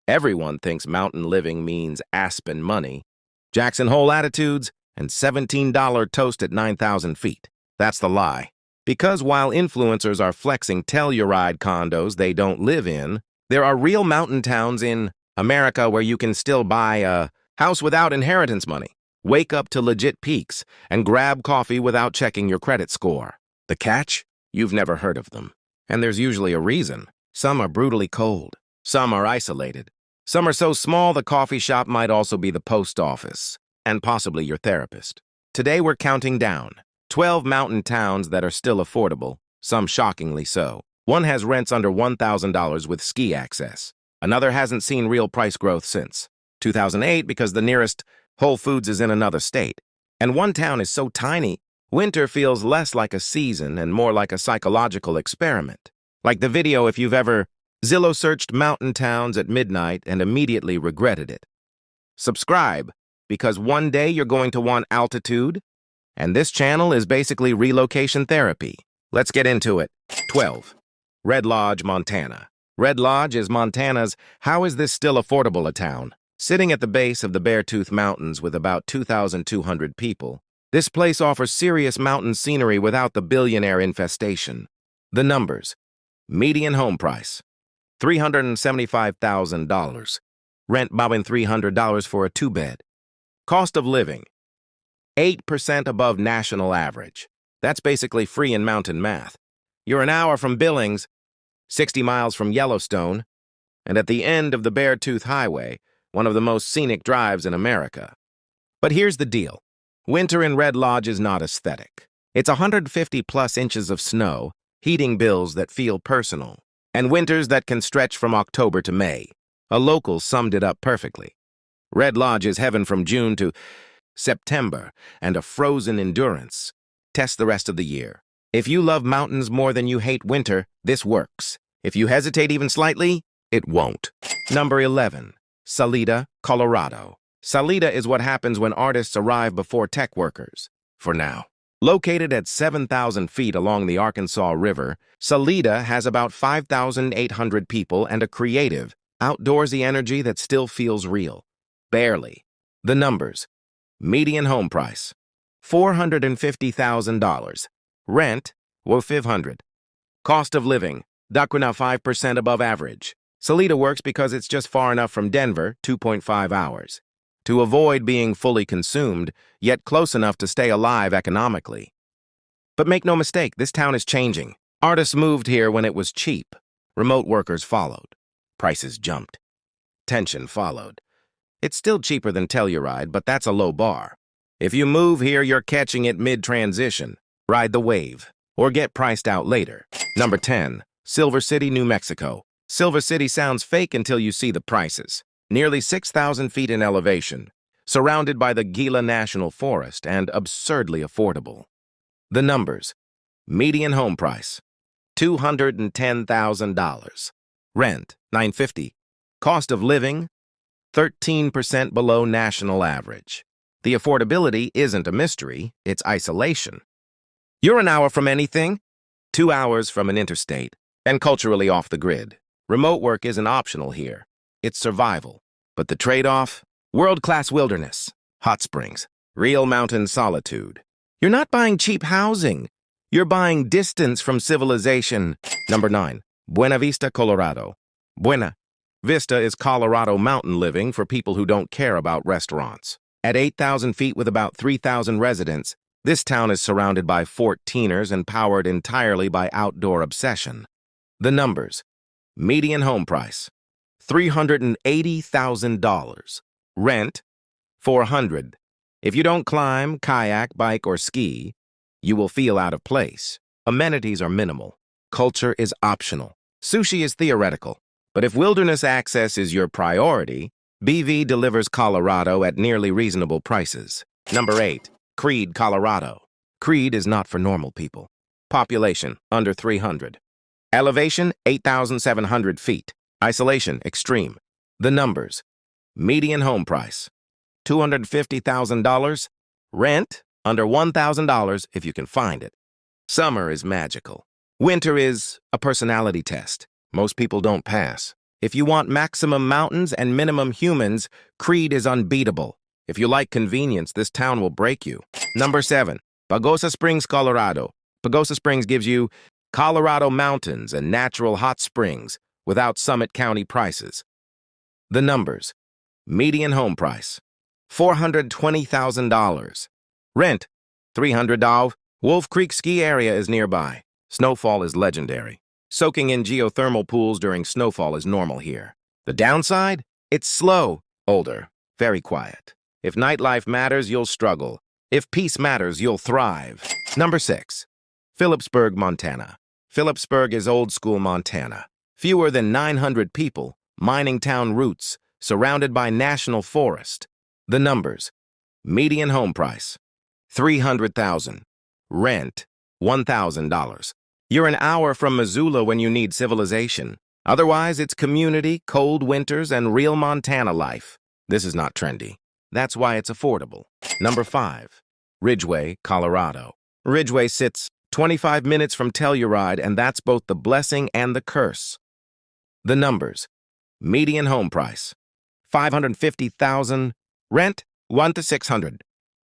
Everyone thinks mountain living means Aspen money, Jackson Hole attitudes, and $17 toast at 9,000 feet. That's the lie. Because while influencers are flexing Telluride condos they don't live in, there are real mountain towns in America where you can still buy a house without inheritance money, wake up to legit peaks, and grab coffee without checking your credit score. The catch? You've never heard of them. And there's usually a reason. Some are brutally cold. Some are isolated. Some are so small the coffee shop might also be the post office, and possibly your therapist. Today we're counting down 12 mountain towns that are still affordable, some shockingly so. One has rents under $1,000 with ski access. Another hasn't seen real price growth since 2008 because the nearest Whole Foods is in another state. And one town is so tiny, winter feels less like a season and more like a psychological experiment. Like the video if you've ever Zillow searched mountain towns at midnight and immediately regretted it. Subscribe, because one day you're going to want altitude, and this channel is basically relocation therapy. Let's get into it. 12. Red Lodge, Montana. Red Lodge is Montana's how is this still affordable a town? Sitting at the base of the Beartooth Mountains with about 2,200 people, this place offers serious mountain scenery without the billionaire infestation. The numbers. Median home price, $375,000. Rent bobbing $300 for a two-bed. Cost of living, 8% above national average. That's basically free in mountain math. You're an hour from Billings, 60 miles from Yellowstone, and at the end of the Beartooth Highway, one of the most scenic drives in America. But here's the deal. Winter in Red Lodge is not aesthetic. It's 150-plus inches of snow, heating bills that feel personal, and winters that can stretch from October to May. A local summed it up perfectly. Red Lodge is heaven from June to September, and a frozen endurance. Test the rest of the year. If you love mountains more than you hate winter, this works. If you hesitate even slightly, it won't. Number 11. Salida, Colorado. Salida is what happens when artists arrive before tech workers. For now. Located at 7,000 feet along the Arkansas River, Salida has about 5,800 people and a creative, outdoorsy energy that still feels real. Barely. The numbers. Median home price, $450,000. Rent, $500. Cost of living, Dakwina 5% above average. Salida works because it's just far enough from Denver, 2.5 hours, to avoid being fully consumed, yet close enough to stay alive economically. But make no mistake, this town is changing. Artists moved here when it was cheap. Remote workers followed. Prices jumped. Tension followed. It's still cheaper than Telluride, but that's a low bar. If you move here, you're catching it mid-transition. Ride the wave, or get priced out later. Number 10. Silver City, New Mexico. Silver City sounds fake until you see the prices. Nearly 6,000 feet in elevation, surrounded by the Gila National Forest, and absurdly affordable. The numbers. Median home price, $210,000. Rent, $950. Cost of living, 13% below national average. The affordability isn't a mystery, it's isolation. You're an hour from anything, 2 hours from an interstate, and culturally off the grid. Remote work isn't optional here. It's survival. But the trade-off? World-class wilderness, hot springs, real mountain solitude. You're not buying cheap housing. You're buying distance from civilization. Number 9. Buena Vista, Colorado. Buena Vista is Colorado mountain living for people who don't care about restaurants. At 8,000 feet with about 3,000 residents, this town is surrounded by 14ers and powered entirely by outdoor obsession. The numbers. Median home price, $380,000. Rent, $400. If you don't climb, kayak, bike, or ski, you will feel out of place. Amenities are minimal. Culture is optional. Sushi is theoretical. But if wilderness access is your priority, BV delivers Colorado at nearly reasonable prices. Number 8. Creede, Colorado. Creede is not for normal people. Population, under 300. Elevation, 8,700 feet. Isolation, extreme. The numbers. Median home price, $250,000. Rent, under $1,000 if you can find it. Summer is magical. Winter is a personality test. Most people don't pass. If you want maximum mountains and minimum humans, Creed is unbeatable. If you like convenience, this town will break you. Number 7, Pagosa Springs, Colorado. Pagosa Springs gives you Colorado mountains and natural hot springs without Summit County prices. The numbers. Median home price, $420,000. Rent, $300. Wolf Creek ski area is nearby. Snowfall is legendary. Soaking in geothermal pools during snowfall is normal here. The downside? It's slow, older, very quiet. If nightlife matters, you'll struggle. If peace matters, you'll thrive. Number 6, Phillipsburg, Montana. Phillipsburg is old-school Montana. Fewer than 900 people, mining town roots, surrounded by national forest. The numbers. Median home price, $300,000. Rent, $1,000. You're an hour from Missoula when you need civilization. Otherwise, it's community, cold winters, and real Montana life. This is not trendy. That's why it's affordable. Number 5, Ridgway, Colorado. Ridgway sits 25 minutes from Telluride, and that's both the blessing and the curse. The numbers. Median home price, $550,000. Rent, $100 to $600.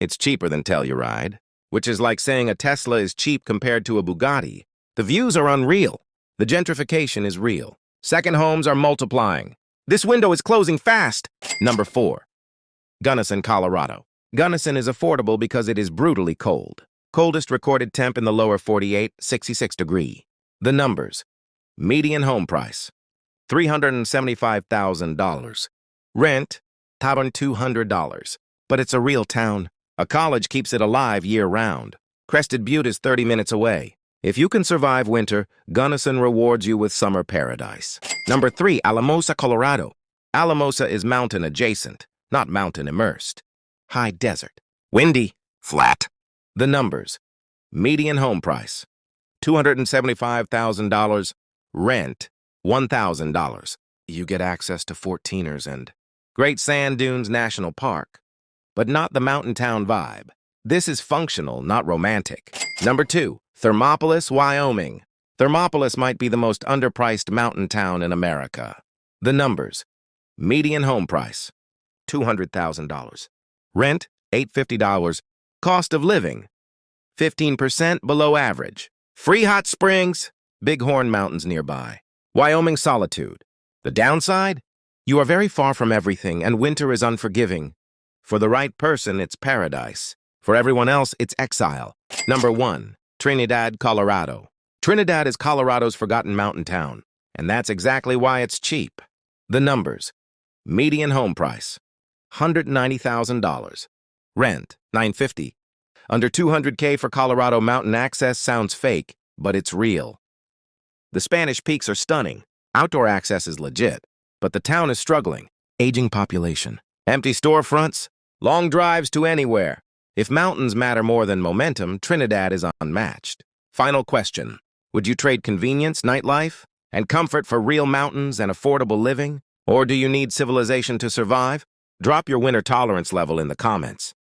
It's cheaper than Telluride, which is like saying a Tesla is cheap compared to a Bugatti. The views are unreal. The gentrification is real. Second homes are multiplying. This window is closing fast. Number 4, Gunnison, Colorado. Gunnison is affordable because it is brutally cold. Coldest recorded temp in the lower 48, 66 degrees. The numbers. Median home price, $375,000. Rent, $200. But it's a real town. A college keeps it alive year-round. Crested Butte is 30 minutes away. If you can survive winter, Gunnison rewards you with summer paradise. Number 3, Alamosa, Colorado. Alamosa is mountain adjacent, not mountain immersed. High desert. Windy. Flat. The numbers. Median home price, $275,000. Rent, $1,000. You get access to 14ers and Great Sand Dunes National Park, but not the mountain town vibe. This is functional, not romantic. Number 2, Thermopolis, Wyoming. Thermopolis might be the most underpriced mountain town in America. The numbers. Median home price, $200,000. Rent, $850. Cost of living, 15% below average. Free hot springs, Bighorn Mountains nearby. Wyoming solitude. The downside? You are very far from everything, and winter is unforgiving. For the right person, it's paradise. For everyone else, it's exile. Number 1, Trinidad, Colorado. Trinidad is Colorado's forgotten mountain town, and that's exactly why it's cheap. The numbers. Median home price, $190,000. Rent, $950. Under $200K for Colorado mountain access sounds fake, but it's real. The Spanish Peaks are stunning. Outdoor access is legit, but the town is struggling. Aging population, empty storefronts, long drives to anywhere. If mountains matter more than momentum, Trinidad is unmatched. Final question. Would you trade convenience, nightlife, and comfort for real mountains and affordable living? Or do you need civilization to survive? Drop your winter tolerance level in the comments.